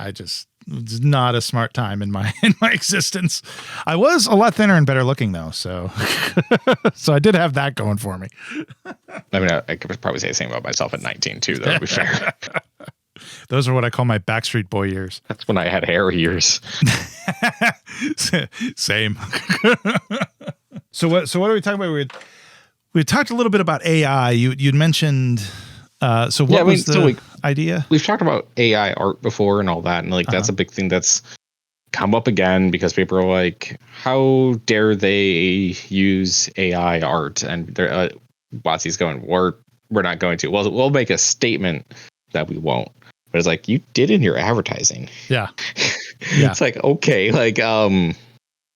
it's not a smart time in my existence. I was a lot thinner and better looking though, so so I did have that going for me. I mean, I could probably say the same about myself at 19 too, though, to be fair. Those are what I call my Backstreet Boy years. That's when I had hair years. Same. So what are we talking about? We talked a little bit about AI. You'd mentioned. So what was the idea? We've talked about AI art before and all that, and like that's a big thing that's come up again because people are like, "How dare they use AI art?" And they're WotC's going, "We're not going to. Well, we'll make a statement that we won't." But it's like, you did in your advertising. Yeah. It's like, okay, like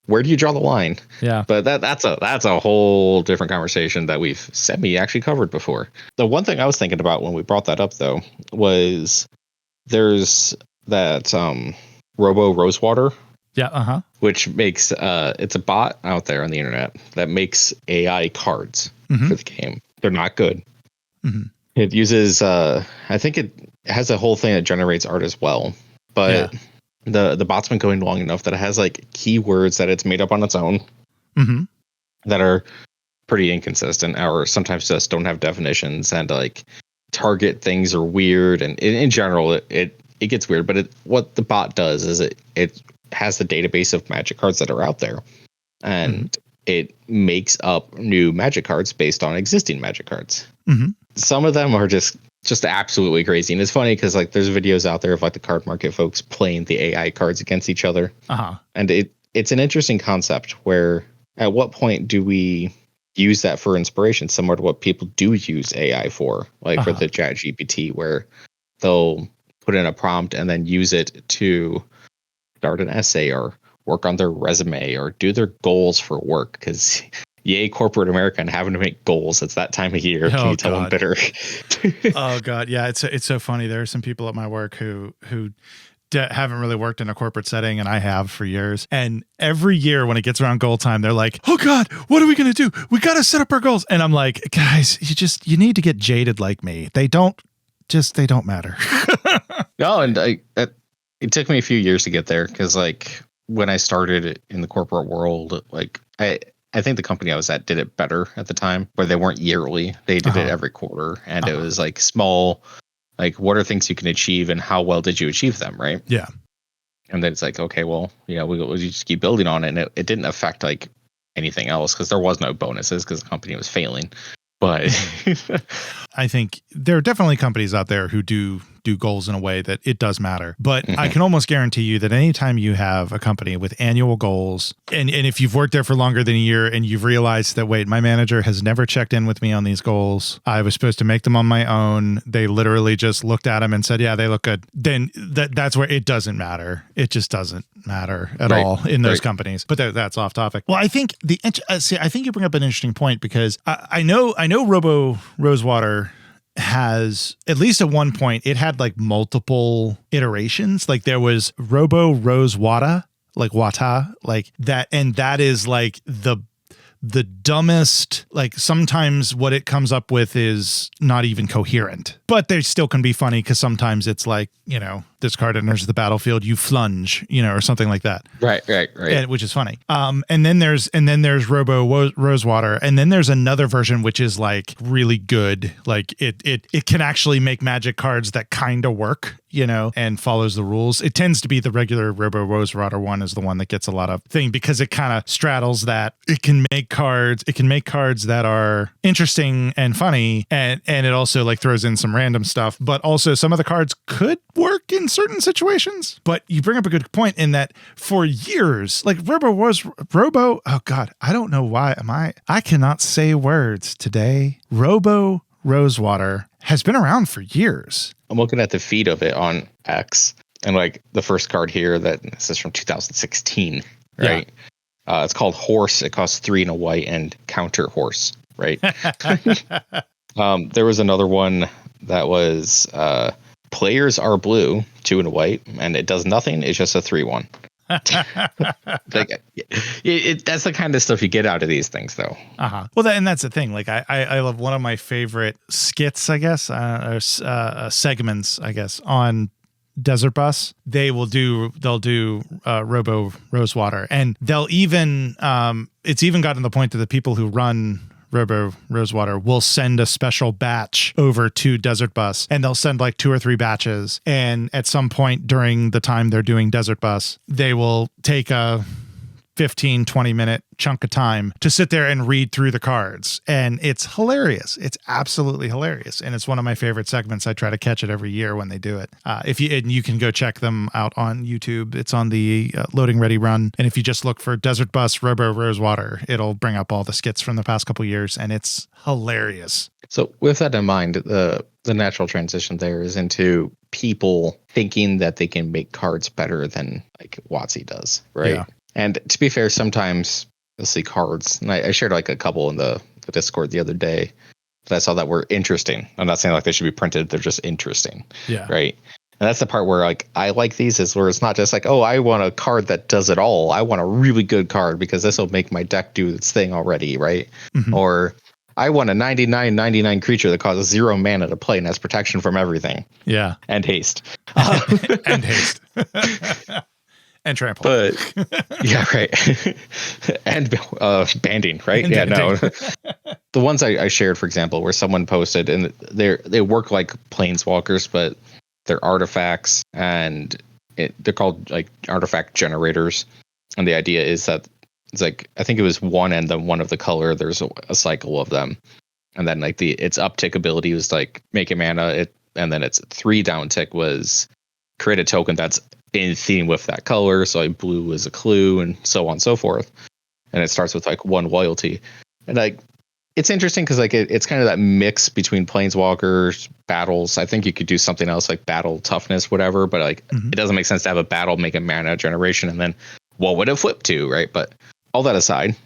where do you draw the line? Yeah. But that's a whole different conversation that we've actually covered before. The one thing I was thinking about when we brought that up though was there's that Robo Rosewater. Yeah, which makes it's a bot out there on the internet that makes AI cards for the game. They're not good. It uses I think it has a whole thing that generates art as well. But the bot's been going long enough that it has like keywords that it's made up on its own that are pretty inconsistent or sometimes just don't have definitions, and like target things are weird, and in general it gets weird. But what the bot does is it has the database of magic cards that are out there, and it makes up new magic cards based on existing magic cards. Some of them are just absolutely crazy, and it's funny because like there's videos out there of like the card market folks playing the AI cards against each other, and it's an interesting concept where at what point do we use that for inspiration, similar to what people do use AI for, like for the Chat GPT, where they'll put in a prompt and then use it to start an essay or work on their resume or do their goals for work, because yay, corporate America and having to make goals. It's that time of year. Can you tell I'm bitter? Oh God. Yeah. It's so funny. There are some people at my work who haven't really worked in a corporate setting, and I have for years. And every year when it gets around goal time, they're like, "Oh God, what are we going to do? We got to set up our goals." And I'm like, guys, you need to get jaded like me. They don't matter. No. And it took me a few years to get there. Cause like when I started in the corporate world, like I think the company I was at did it better at the time, where they weren't yearly. They did it every quarter, and it was like small, like what are things you can achieve and how well did you achieve them, right? Yeah. And then it's like, okay, well, we just keep building on it, and it didn't affect like anything else because there was no bonuses because the company was failing. But I think there are definitely companies out there who do goals in a way that it does matter. But I can almost guarantee you that anytime you have a company with annual goals, and if you've worked there for longer than a year and you've realized that, wait, my manager has never checked in with me on these goals, I was supposed to make them on my own, they literally just looked at them and said, yeah, they look good, then that's where it doesn't matter. It just doesn't matter at all in those companies. But that's off topic. Well, I think I think you bring up an interesting point, because I know Robo Rosewater has, at least at one point, it had like multiple iterations. Like there was Robo Rosewater, like Wata, like that, and that is like the dumbest, like sometimes what it comes up with is not even coherent, but they still can be funny because sometimes it's like, this card enters the battlefield, you flunge, or something like that. Right. Which is funny. And then there's Robo Rosewater, and then there's another version which is like really good. Like it can actually make magic cards that kind of work, and follows the rules. It tends to be the regular Robo Rosewater one is the one that gets a lot of thing, because it kind of straddles that. It can make cards that are interesting and funny, and it also like throws in some random stuff, but also some of the cards could work in certain situations. But you bring up a good point in that for years, like Robo, oh God, I don't know why I cannot say words today. Robo Rosewater has been around for years. I'm looking at the feed of it on X, and like the first card here, this is from 2016, right? Yeah. It's called Horse. It costs 3 and a white, and counter horse, right? There was another one that was players are blue, 2 and a white, and it does nothing. It's just a 3/1. Like that's the kind of stuff you get out of these things, though. Well, and that's the thing. Like I love one of my favorite skits, I guess, or segments, I guess, on Desert Bus, they'll do Robo Rosewater, and they'll even it's even gotten to the point that the people who run Robo Rosewater will send a special batch over to Desert Bus, and they'll send like 2 or 3 batches. And at some point during the time they're doing Desert Bus, they will take a 15-20 minute chunk of time to sit there and read through the cards, and it's hilarious. It's absolutely hilarious, and it's one of my favorite segments. I try to catch it every year when they do it. You can go check them out on YouTube. It's on the Loading Ready run, and if you just look for Desert Bus Robo Rosewater, it'll bring up all the skits from the past couple years, and it's hilarious. So with that in mind, the natural transition there is into people thinking that they can make cards better than like WotC does, right? Yeah. And to be fair, sometimes you'll see cards, and I shared like a couple in the Discord the other day that I saw that were interesting. I'm not saying like they should be printed; they're just interesting, right? And that's the part where like I like these is where it's not just like, oh, I want a card that does it all. I want a really good card because this will make my deck do its thing already, right? Mm-hmm. Or I want a 99/99 creature that causes 0 mana to play and has protection from everything. Yeah, and haste. And haste. And trample. But yeah, right. And banding, right? And no. The ones I shared, for example, where someone posted and they work like planeswalkers, but they're artifacts, and they're called like artifact generators. And the idea is that it's like, I think it was 1 and then 1 of the color. There's a cycle of them, and then like its uptick ability was like make a mana. And then its 3 downtick was create a token that's in theme with that color. So like blue is a clue, and so on and so forth. And it starts with like 1 loyalty, and like it's interesting because like it's kind of that mix between planeswalkers, battles. I think you could do something else like battle toughness, whatever. But like It doesn't make sense to have a battle make a mana generation, and then what would it flip to, right? But all that aside,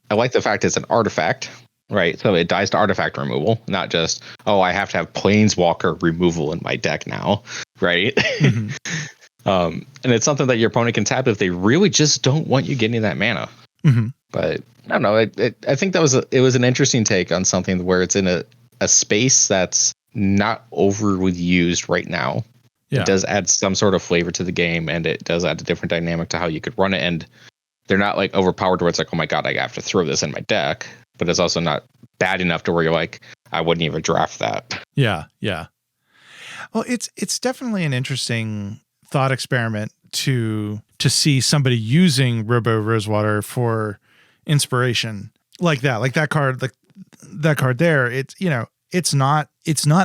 I like the fact it's an artifact, right? So it dies to artifact removal, not just, oh, I have to have planeswalker removal in my deck now, right? And it's something that your opponent can tap if they really just don't want you getting that mana. But I don't know. I think it was an interesting take on something where it's in a space that's not overly used right now. Yeah. It does add some sort of flavor to the game, and it does add a different dynamic to how you could run it. And they're not like overpowered where it's like, oh my god, I have to throw this in my deck. But it's also not bad enough to where you're like, I wouldn't even draft that. Yeah, yeah. Well, it's definitely an interesting thought experiment to see somebody using Robo Rosewater for inspiration like that card there. It's, you know, it's not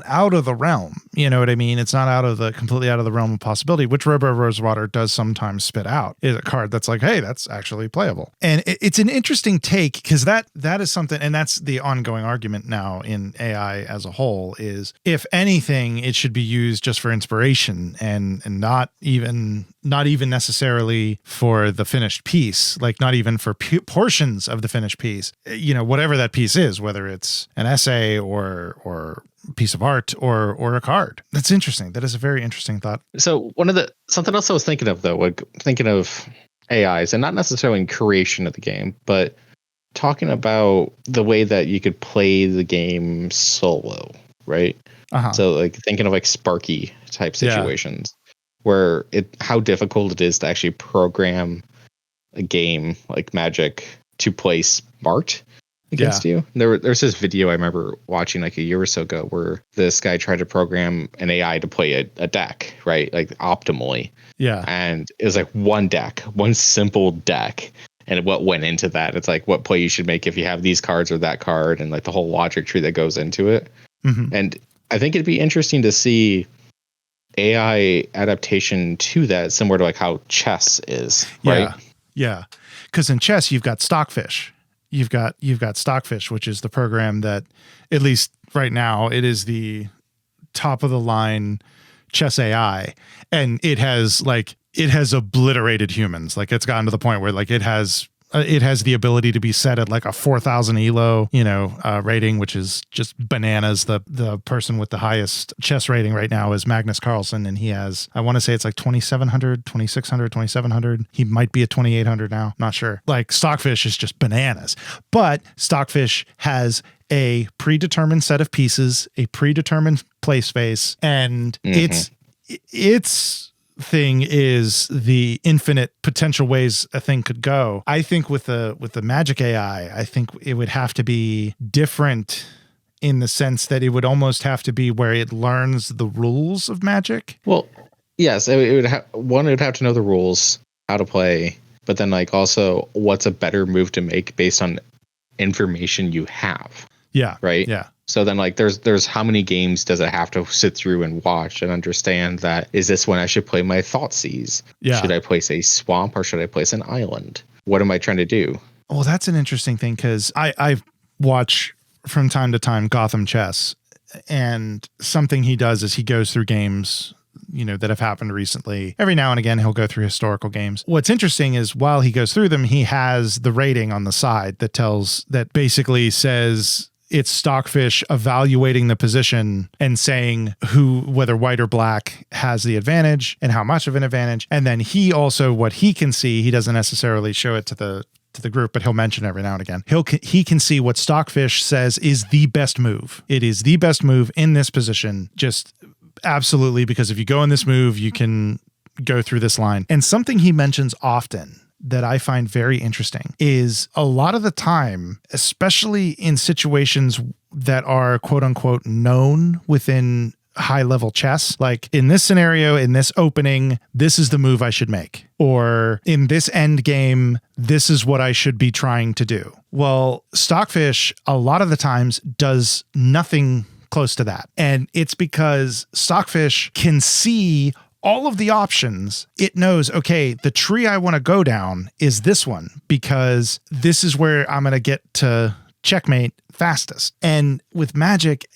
out of the realm. You know what I mean? It's not completely out of the realm of possibility, which Robo Rosewater does sometimes spit out, is a card that's like, hey, that's actually playable. And it's an interesting take, because that is something, and that's the ongoing argument now in AI as a whole, is if anything, it should be used just for inspiration and not even necessarily for the finished piece, like not even for portions of the finished piece, you know, whatever that piece is, whether it's an essay or piece of art or a card. That's interesting. That is a very interesting thought. So something else I was thinking of, though, like thinking of AIs, and not necessarily in creation of the game, but talking about the way that you could play the game solo, right? So like thinking of like Sparky type situations, where how difficult it is to actually program a game like Magic to play smart against you. There's this video I remember watching like a year or so ago where this guy tried to program an AI to play a deck, right? Like optimally. Yeah. And it was like one simple deck. And what went into that, it's like what play you should make if you have these cards or that card, and like the whole logic tree that goes into it. And I think it'd be interesting to see AI adaptation to that, similar to like how chess is, right? Yeah. Because in chess, you've got Stockfish. You've got Stockfish, which is the program that, at least right now, it is the top of the line chess AI, and it has obliterated humans. Like, it's gotten to the point where like it has the ability to be set at like a 4,000 elo, rating, which is just bananas. The person with the highest chess rating right now is Magnus Carlsen, and he has, I want to say it's like 2,700, 2,600, 2,700. He might be at 2,800 now. Not sure. Like, Stockfish is just bananas. But Stockfish has a predetermined set of pieces, a predetermined play space, and its thing is the infinite potential ways a thing could go. I think with the Magic AI, I think it would have to be different in the sense that it would almost have to be where it learns the rules of Magic. Well, yes, it would have one. It would have to know the rules, how to play, but then like also what's a better move to make based on information you have. Yeah. Right. Yeah. So then like there's how many games does it have to sit through and watch and understand that is this when I should play my Thoughtseize? Yeah. Should I place a swamp or should I place an island? What am I trying to do? Well, that's an interesting thing because I watch from time to time Gotham Chess, and something he does is he goes through games, that have happened recently. Every now and again, he'll go through historical games. What's interesting is while he goes through them, he has the rating on the side that basically says it's Stockfish evaluating the position and saying whether white or black has the advantage and how much of an advantage. And then he also, what he can see, he doesn't necessarily show it to the group, but he'll mention every now and again. He can see what Stockfish says is the best move. It is the best move in this position. Just absolutely, because if you go in this move, you can go through this line. And something he mentions often that I find very interesting is a lot of the time, especially in situations that are quote unquote known within high level chess, like in this scenario, in this opening, this is the move I should make. Or in this end game, this is what I should be trying to do. Well, Stockfish a lot of the times does nothing close to that. And it's because Stockfish can see all of the options. It knows, okay, the tree I want to go down is this one because this is where I'm going to get to checkmate fastest. And with Magic,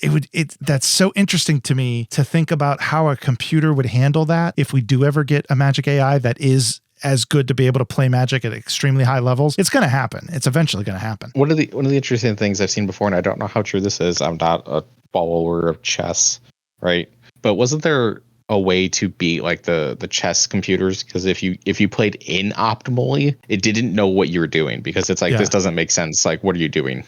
that's so interesting to me to think about how a computer would handle that if we do ever get a Magic AI that is as good to be able to play Magic at extremely high levels. It's going to happen. It's eventually going to happen. One of the interesting things I've seen before, and I don't know how true this is, I'm not a follower of chess, right? But wasn't there a way to beat like the chess computers? Because if you played inoptimally, it didn't know what you were doing, because it's like, this doesn't make sense. Like, what are you doing?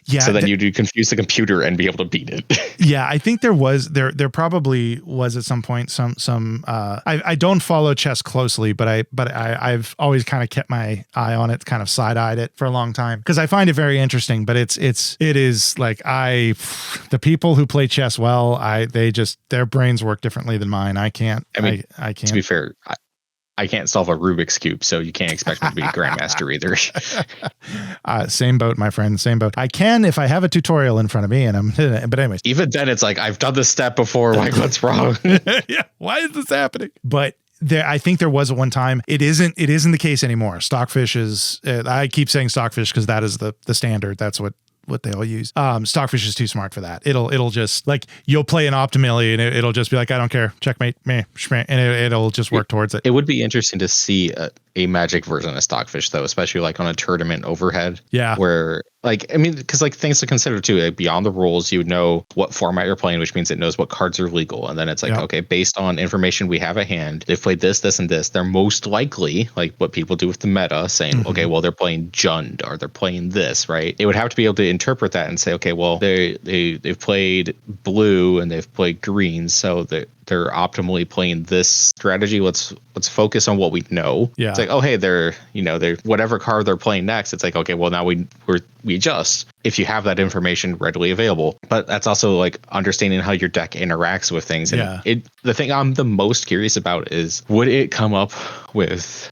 Yeah. So then you'd confuse the computer and be able to beat it. Yeah, I think there probably was at some point some I don't follow chess closely, but I've always kind of kept my eye on it, kind of side-eyed it for a long time because I find it very interesting. But it is like the people who play chess well, their brains work differently than mine. I can't. I can't. To be fair, I can't solve a Rubik's Cube, so you can't expect me to be a grandmaster either. Same boat, my friend. Same boat. I can if I have a tutorial in front of me, but anyways. Even then, it's like, I've done this step before. Like, what's wrong? Yeah. Why is this happening? But I think there was one time. It isn't the case anymore. Stockfish is. I keep saying Stockfish because that is the standard. That's what they all use. Stockfish is too smart for that. It'll just like, you'll play an optimally and it'll just be like, I don't care, checkmate, meh, and it'll just work towards it. It would be interesting to see a Magic version of Stockfish, though, especially like on a tournament overhead. Yeah. Where because like things to consider too, like beyond the rules, you would know what format you're playing, which means it knows what cards are legal. And then it's like, okay, based on information we have at hand, they've played this, this, and this. They're most likely, like what people do with the meta, saying, okay, well, they're playing Jund or they're playing this, right? It would have to be able to interpret that and say, okay, well, they've played blue and they've played green, so they're optimally playing this strategy. Let's focus on what we know. Yeah. It's like, oh, hey, they're whatever card they're playing next. It's like, okay, well, now we adjust if you have that information readily available. But that's also like understanding how your deck interacts with things. And the thing I'm the most curious about is, would it come up with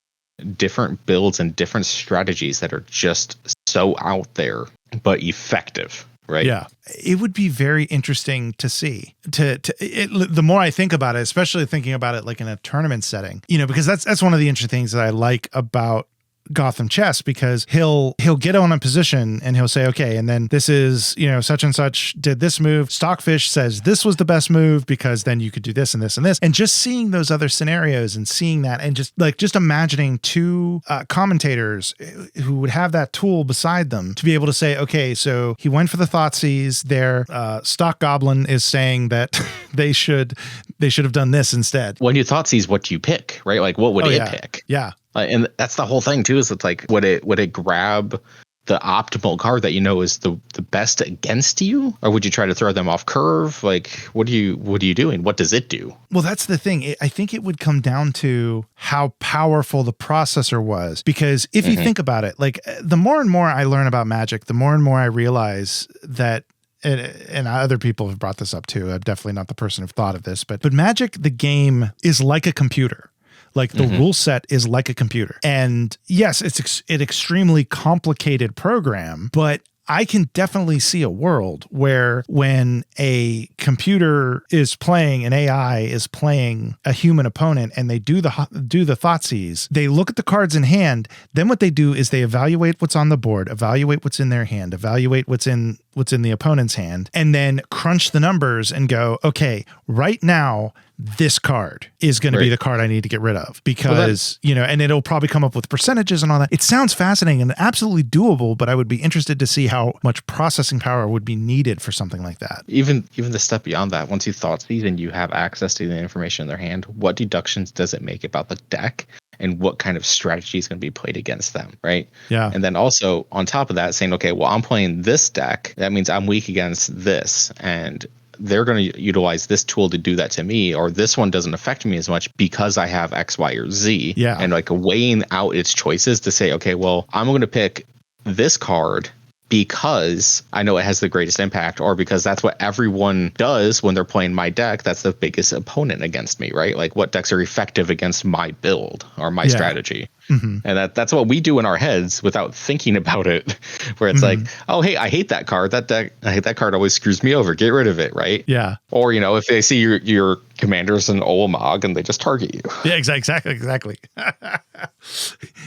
different builds and different strategies that are just so out there but effective? Right. Yeah. It would be very interesting to see. The more I think about it, especially thinking about it like in a tournament setting, because that's one of the interesting things that I like about Gotham Chess, because he'll get on a position and he'll say, okay, and then this is, such and such did this move. Stockfish says this was the best move because then you could do this and this and this. And just seeing those other scenarios and seeing that, and just imagining two commentators who would have that tool beside them to be able to say, okay, so he went for the Thoughtseize there. Stock Goblin is saying that they should have done this instead. When you Thoughtseize, what do you pick, right? Like, what would it pick? Yeah. And that's the whole thing too, is it's like, would it grab the optimal card that you know is the best against you, or would you try to throw them off curve? Like, what are you doing? What does it do? Well, that's the thing. I think it would come down to how powerful the processor was, because if you think about it, like the more and more I learn about Magic, the more and more I realize that, and other people have brought this up too. I'm definitely not the person who've thought of this, but Magic, the game, is like a computer. Like the rule set is like a computer. And yes, it's an extremely complicated program, but I can definitely see a world where when a computer is playing, an AI is playing a human opponent, and they do the Thoughtseize, they look at the cards in hand. Then what they do is they evaluate what's on the board, evaluate what's in their hand, evaluate what's in the opponent's hand, and then crunch the numbers and go, okay, right now, this card is going to be the card I need to get rid of, because, and it'll probably come up with percentages and all that. It sounds fascinating and absolutely doable, but I would be interested to see how much processing power would be needed for something like that. Even the step beyond that, once you Thoughtseize and you have access to the information in their hand, what deductions does it make about the deck? And what kind of strategy is going to be played against them, right? Yeah. And then also on top of that, saying, okay, well, I'm playing this deck. That means I'm weak against this. And they're going to utilize this tool to do that to me, or this one doesn't affect me as much because I have X, Y, or Z. Yeah. And like weighing out its choices to say, okay, well, I'm going to pick this card because I know it has the greatest impact, or because that's what everyone does when they're playing my deck. That's the biggest opponent against me, right? Like, what decks are effective against my build or my strategy? And that's what we do in our heads without thinking about it, where it's like, oh, hey, I hate that card. I hate that card, always screws me over. Get rid of it, right? Yeah. Or, if they see your commander's an Olamog and they just target you. Yeah, exactly.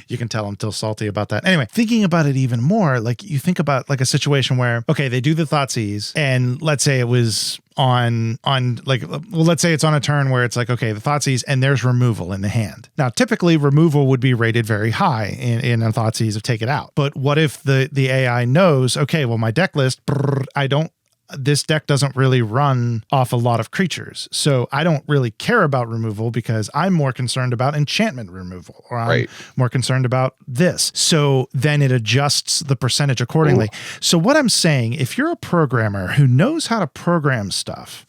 You can tell I'm still salty about that. Anyway, thinking about it even more, like you think about like a situation where, okay, they do the Thoughtseize, and let's say it was on like, well, let's say it's on a turn where it's like, okay, the Thoughtseize and there's removal in the hand. Now, typically removal would be rated very high in a Thoughtseize of take it out. But what if the AI knows, okay, well, my deck list, this deck doesn't really run off a lot of creatures, so I don't really care about removal because I'm more concerned about enchantment removal, or I'm more concerned about this. So then it adjusts the percentage accordingly. Ooh. So what I'm saying, if you're a programmer who knows how to program stuff,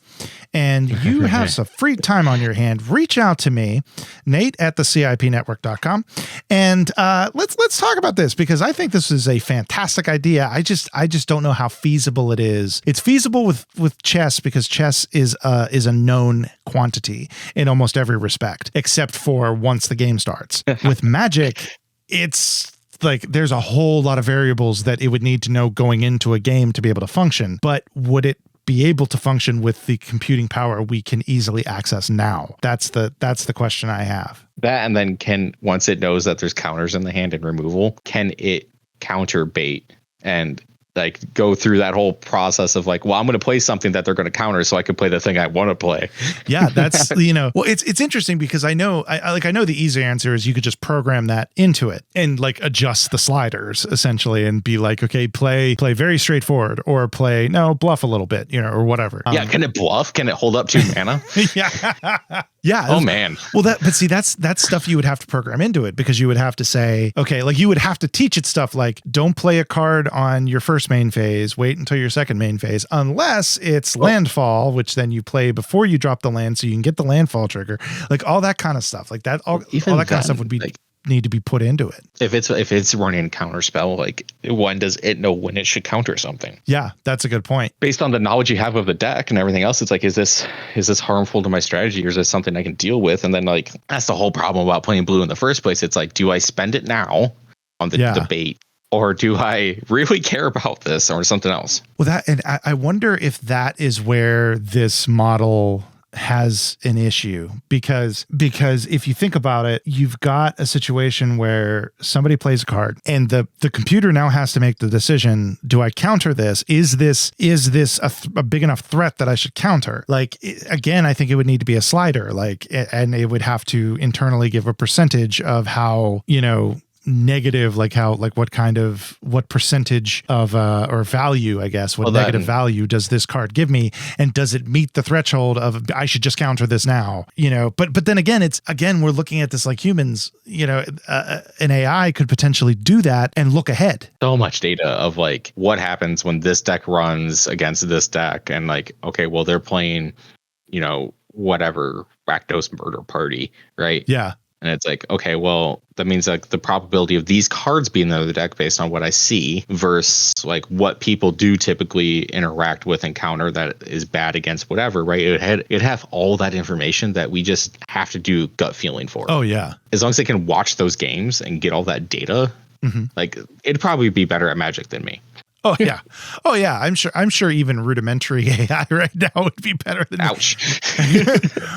and you have some free time on your hand, reach out to me, Nate at thecipnetwork.com, and let's talk about this, because I think this is a fantastic idea. I just don't know how feasible it is. It's feasible with chess, because chess is a known quantity in almost every respect, except for once the game starts. With Magic, it's like there's a whole lot of variables that it would need to know going into a game to be able to function. But would it be able to function with the computing power we can easily access now? That's the question I have. That, and then once it knows that there's counters in the hand and removal, can it counter bait and like go through that whole process of like, well, I'm going to play something that they're going to counter so I can play the thing I want to play. Yeah, that's, well, it's interesting because I know the easy answer is you could just program that into it and like adjust the sliders essentially and be like, okay, play very straightforward, or bluff a little bit, or whatever. Yeah. Can it bluff? Can it hold up 2 mana? Yeah. Yeah. Oh man. Well, that's stuff you would have to program into it, because you would have to say, okay, like you would have to teach it stuff like, don't play a card on your first main phase, wait until your second main phase, unless it's landfall, which then you play before you drop the land so you can get the landfall trigger, like all that kind of stuff. Like that, all that kind of stuff would be like, need to be put into it. If it's running counter spell, like when does it know when it should counter something? Yeah, that's a good point. Based on the knowledge you have of the deck and everything else, it's like, is this harmful to my strategy, or is this something I can deal with? And then like that's the whole problem about playing blue in the first place. It's like, do I spend it now on the bait, or do I really care about this or something else? Well, I wonder if that is where this model has an issue, because if you think about it, you've got a situation where somebody plays a card and the computer now has to make the decision, do I counter this? Is this a big enough threat that I should counter? Like, again, I think it would need to be a slider, like, and it would have to internally give a percentage of how, negative, like what percentage of or value, I guess, what negative value does this card give me, and does it meet the threshold of I should just counter this now, but then again, we're looking at this like humans, an AI could potentially do that and look ahead. So much data of like what happens when this deck runs against this deck, and like, okay, well, they're playing, whatever Rakdos Murder Party, right? Yeah. And it's like, okay, well, that means like the probability of these cards being in the other deck based on what I see versus like what people do typically interact with and counter that is bad against whatever, right? It'd have all that information that we just have to do gut feeling for. Oh, yeah. As long as they can watch those games and get all that data, like it'd probably be better at Magic than me. Oh yeah. Oh yeah. I'm sure even rudimentary AI right now would be better than Ouch. me.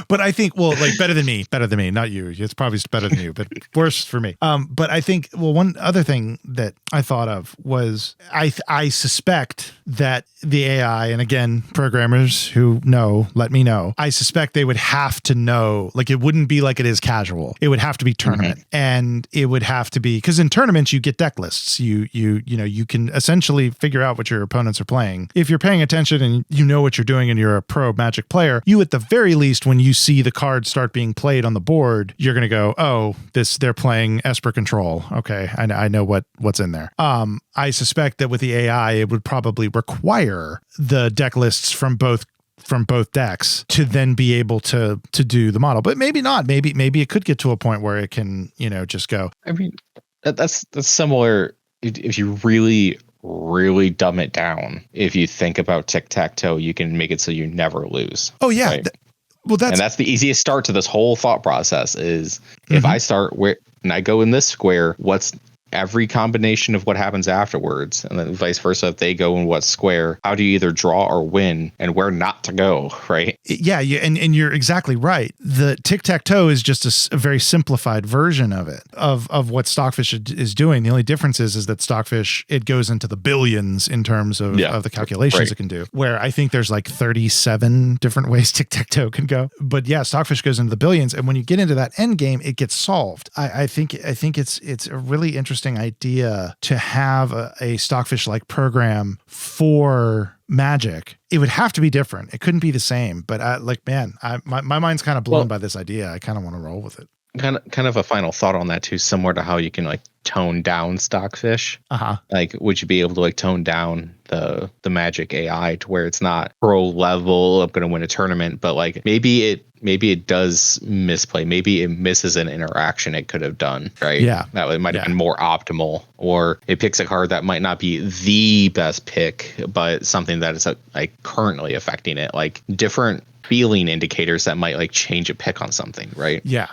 But I think, well, like better than me, not you. It's probably better than you, but worse for me. But I think, well, one other thing that I thought of was I suspect that the AI, and again, programmers who know, let me know, I suspect they would have to know, like it wouldn't be like it is casual. It would have to be tournament, and it would have to be, because in tournaments you get deck lists. You can essentially figure out what your opponents are playing. If you're paying attention and you know what you're doing and you're a pro Magic player, you at the very least, when you see the cards start being played on the board, you're going to go, oh, they're playing Esper Control. Okay, I know what's in there. I suspect that with the AI, it would probably require the deck lists from both decks to then be able to do the model. But maybe not. Maybe it could get to a point where it can, just go. I mean, that's similar if you really dumb it down. If you think about tic-tac-toe, you can make it so you never lose. Oh yeah. Right? That's the easiest start to this whole thought process is if I start where and I go in this square, what's every combination of what happens afterwards, and then vice versa. If they go in what square, how do you either draw or win, and where not to go, right? Yeah, and you're exactly right. The tic-tac-toe is just a very simplified version of it, of what Stockfish is doing. The only difference is that Stockfish, it goes into the billions in terms of the calculations it can do, where I think there's like 37 different ways tic-tac-toe can go. But yeah, Stockfish goes into the billions, and when you get into that end game, it gets solved. I think it's a really interesting idea to have a Stockfish like program for Magic. It would have to be different. It couldn't be the same. But my mind's kind of blown by this idea. I kind of want to roll with it. Kind of a final thought on that too, similar to how you can like tone down Stockfish. Like, would you be able to like tone down the Magic AI to where it's not pro level of going to win a tournament, but like maybe it does misplay. Maybe it misses an interaction it could have done, right? Yeah. That it might have been more optimal, or it picks a card that might not be the best pick, but something that is like currently affecting it, like different feeling indicators that might like change a pick on something, right? Yeah.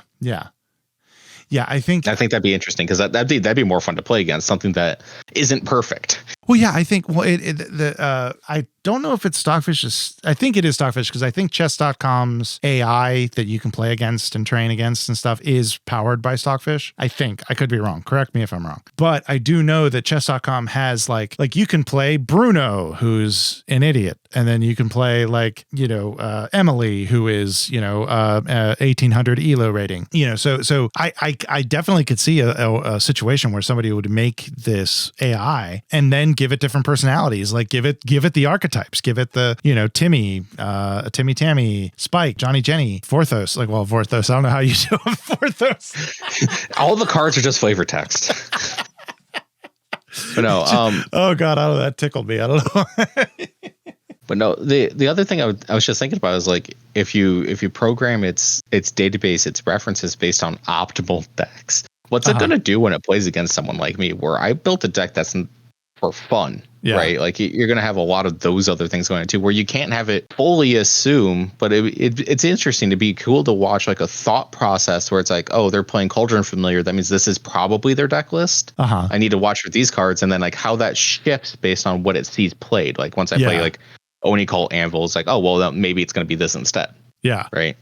I think that'd be interesting, because that'd be more fun to play against something that isn't perfect. Well, yeah, I think I don't know if it's Stockfish. I think it is Stockfish, because I think chess.com's AI that you can play against and train against and stuff is powered by Stockfish. I think. I could be wrong. Correct me if I'm wrong. But I do know that chess.com has like you can play Bruno, who's an idiot, and then you can play Emily, who is 1800 ELO rating. So I definitely could see a situation where somebody would make this AI and then give it different personalities, like give it the archetypes, give it the Timmy, Tammy, Spike, Johnny, Jenny, Vorthos. Vorthos, I don't know how you do it. Vorthos. All the cards are just flavor text. But no, oh god, that tickled me. I don't know. But no, the other thing I was just thinking about is like if you program its database, its references based on optimal decks, what's it gonna do when it plays against someone like me, where I built a deck that's for fun, right? Like you're going to have a lot of those other things going on too, where you can't have it fully assume, but it's interesting to be cool to watch like a thought process where it's like, oh, they're playing Cauldron Familiar. That means this is probably their deck list. I need to watch for these cards. And then like how that shifts based on what it sees played. Like once I play like Oni Call Anvil, it's like, oh, well, maybe it's going to be this instead. Yeah. Right.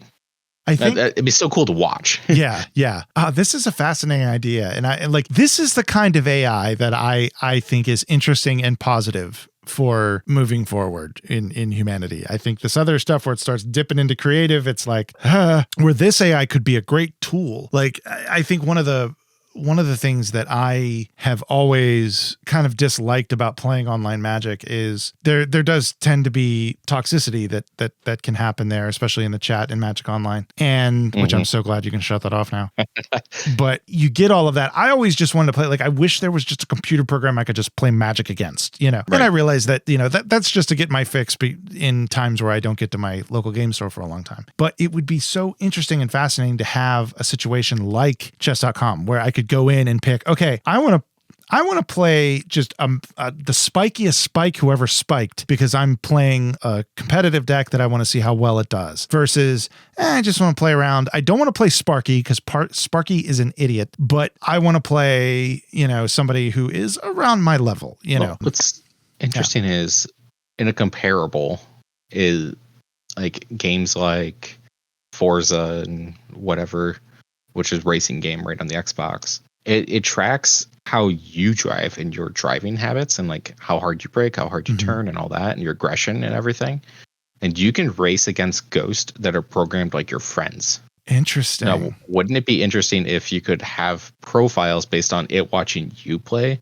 I think it'd be so cool to watch. Yeah. This is a fascinating idea. And this is the kind of AI that I think is interesting and positive for moving forward in humanity. I think this other stuff where it starts dipping into creative, it's like, where this AI could be a great tool. Like, I think one of the one of the things that I have always kind of disliked about playing online Magic is there does tend to be toxicity that can happen there, especially in the chat in Magic Online, and which I'm so glad you can shut that off now. But you get all of that. I always just wanted to play, like, I wish there was just a computer program I could just play Magic against, you know. Right. And I realized that, you know, that's just to get my fix in times where I don't get to my local game store for a long time. But it would be so interesting and fascinating to have a situation like chess.com where I could go in and pick, okay, I want to play just the spikiest spike whoever spiked because I'm playing a competitive deck that I want to see how well it does versus I just want to play around. I don't want to play Sparky because Sparky is an idiot, but I want to play, you know, somebody who is around my level, you know. What's interesting is in a comparable is like games like Forza and whatever, which is racing game right on the Xbox. It tracks how you drive and your driving habits and like how hard you brake, how hard you turn and all that, and your aggression and everything. And you can race against ghosts that are programmed like your friends. Interesting. Now, wouldn't it be interesting if you could have profiles based on it watching you play?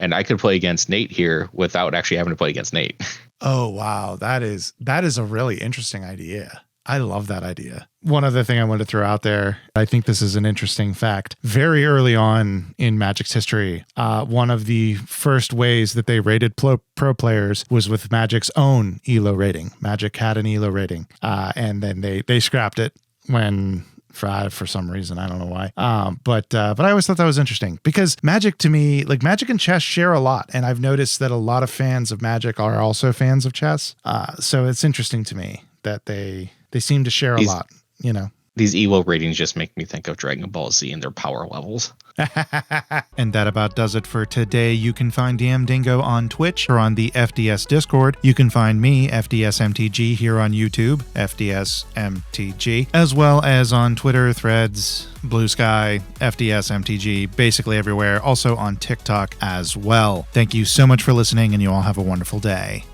And I could play against Nate here without actually having to play against Nate. Oh, wow. That is a really interesting idea. I love that idea. One other thing I wanted to throw out there, I think this is an interesting fact. Very early on in Magic's history, one of the first ways that they rated pro players was with Magic's own ELO rating. Magic had an ELO rating, and then they scrapped it when for some reason. I don't know why. But I always thought that was interesting because Magic, to me, like Magic and chess share a lot. And I've noticed that a lot of fans of Magic are also fans of chess. So it's interesting to me that they seem to share a lot, you know. These ELO ratings just make me think of Dragon Ball Z and their power levels. And that about does it for today. You can find DM Dingo on Twitch or on the FDS Discord. You can find me, FDSMTG, here on YouTube, FDSMTG, as well as on Twitter, Threads, Blue Sky, FDSMTG, basically everywhere. Also on TikTok as well. Thank you so much for listening, and you all have a wonderful day.